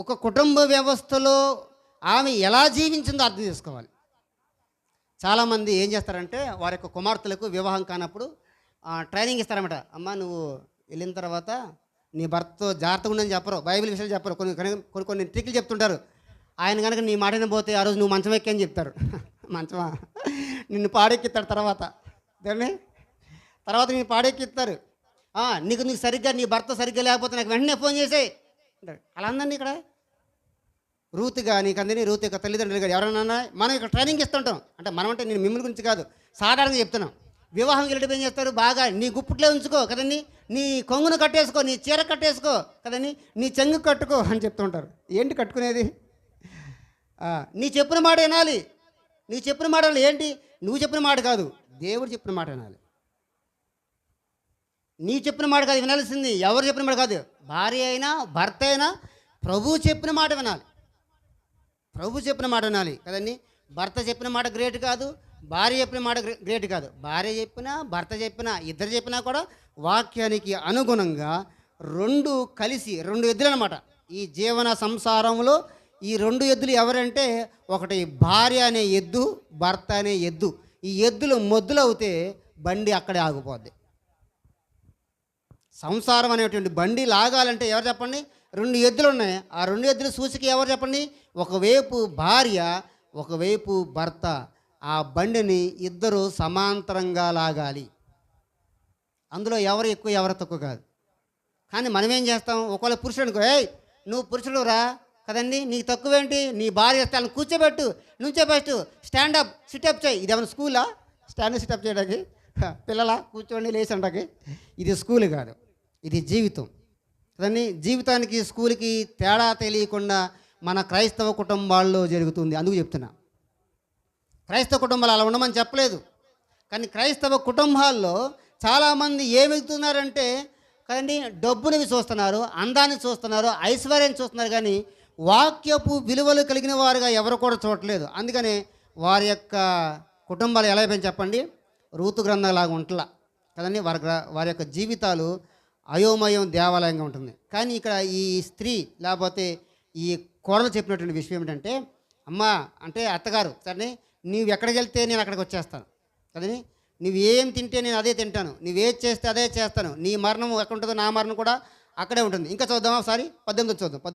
ఒక కుటుంబ వ్యవస్థలో ఆమె ఎలా జీవించిందో అర్థం చేసుకోవాలి. చాలామంది ఏం చేస్తారంటే వారి యొక్క కుమార్తెలకు వివాహం కానప్పుడు ట్రైనింగ్ ఇస్తారన్నమాట. అమ్మ నువ్వు వెళ్ళిన తర్వాత నీ భర్తతో జాగ్రత్తగా ఉండని చెప్పరు, బైబిల్ విషయాలు చెప్పరు, కొన్ని ట్రిక్లు చెప్తుంటారు. ఆయన కనుక నీ మాటని పోతే ఆ రోజు నువ్వు మంచం ఎక్కి అని చెప్తారు. మంచమా నిన్ను పాడెక్కిస్తాడు తర్వాత దాన్ని తర్వాత నేను పాడెక్కిస్తారు. నీకు సరిగ్గా నీ భర్త సరిగ్గా లేకపోతే నాకు వెంటనే ఫోన్ చేసేయి అంటాడు. అలా అందండి ఇక్కడ రూత్ కానీ కందని రూత్ యొక్క తల్లిదండ్రులు కానీ ఎవరైనా మనం ఇక్కడ ట్రైనింగ్ ఇస్తుంటాం. అంటే మనం అంటే నేను మిమ్మల్ని గురించి కాదు, సాధారణంగా చెప్తున్నాం. వివాహం వెళ్ళడం ఏం చేస్తారు, బాగా నీ గుప్పుట్లో ఉంచుకో కదండి, నీ కొంగును కట్టేసుకో, నీ చీర కట్టేసుకో కదండి, నీ చెంగు కట్టుకో అని చెప్తుంటారు. ఏంటి కట్టుకునేది? నీ చెప్పిన మాట వినాలి. నీ చెప్పిన మాట ఏంటి? నువ్వు చెప్పిన మాట కాదు, దేవుడు చెప్పిన మాట వినాలి. నీ చెప్పిన మాట కాదు వినాల్సింది, ఎవరు చెప్పిన మాట కాదు. భార్య అయినా భర్త అయినా ప్రభువు చెప్పిన మాట వినాలి. ప్రభు చెప్పిన మాట వినాలి కదండి. భర్త చెప్పిన మాట గ్రేట్ కాదు, భార్య చెప్పిన మాట గ్రేట్ కాదు. భార్య చెప్పినా భర్త చెప్పినా ఇద్దరు చెప్పినా కూడా వాక్యానికి అనుగుణంగా రెండు కలిసి రెండు ఎద్దులు అనమాట. ఈ జీవన సంసారంలో ఈ రెండు ఎద్దులు ఎవరంటే ఒకటి భార్య అనే ఎద్దు, భర్త అనే ఎద్దు. ఈ ఎద్దులు మొద్దులు అవుతే బండి అక్కడే ఆగిపోద్ది. సంసారం అనేటువంటి బండి లాగాలంటే ఎవరు చెప్పండి? రెండు ఎద్దులు ఉన్నాయి. ఆ రెండు ఎద్దుల సూచిక ఎవరు చెప్పండి? ఒకవైపు భార్య, ఒకవైపు భర్త. ఆ బండిని ఇద్దరు సమాంతరంగా లాగాలి. అందులో ఎవరు ఎక్కువ ఎవరు తక్కువ కాదు. కానీ మనం ఏం చేస్తాం? ఒకవేళ పురుషుడు అనుకో, నువ్వు పురుషుడు రా కదండి, నీకు తక్కువేంటి, నీ భార్య స్థానం కూర్చోబెట్టు, నుంచోబెట్టు, స్టాండప్ సిటప్ చేయి. ఇది ఏమైనా స్కూలా? స్టాండప్ సిటప్ చేయడానికి పిల్లల కూర్చోండి లేచండి. ఇది స్కూల్ కాదు, ఇది జీవితం కదండి. జీవితానికి స్కూల్కి తేడా తెలియకుండా మన క్రైస్తవ కుటుంబాల్లో జరుగుతుంది. అందుకు చెప్తున్నా, క్రైస్తవ కుటుంబాలు అలా ఉండమని చెప్పలేదు. కానీ క్రైస్తవ కుటుంబాల్లో చాలామంది ఏం వెళ్తున్నారంటే కదండి, డబ్బుని చూస్తున్నారు, అందాన్ని చూస్తున్నారు, ఐశ్వర్యాన్ని చూస్తున్నారు, కానీ వాక్యపు విలువలు కలిగిన వారుగా ఎవరు కూడా చూడట్లేదు. అందుకని వారి యొక్క కుటుంబాలు ఎలా అయిపోయింది చెప్పండి, రూతు గ్రంథంలాగా ఉంటలా కదండి. వారి యొక్క జీవితాలు అయోమయం దేవాలయంగా ఉంటుంది. కానీ ఇక్కడ ఈ స్త్రీ లేకపోతే ఈ కోడలు చెప్పినటువంటి విషయం ఏంటంటే, అమ్మా అంటే అత్తగారు సరే నీవు ఎక్కడికి వెళ్తే నేను అక్కడికి వచ్చేస్తాను కదండి, నువ్వు ఏం తింటే నేను అదే తింటాను, నువ్వేది చేస్తే అదే చేస్తాను, నీ మరణం ఎక్కడ ఉంటుందో నా మరణం కూడా అక్కడే ఉంటుంది. ఇంకా చూద్దామా ఒకసారి 18 చూద్దాం.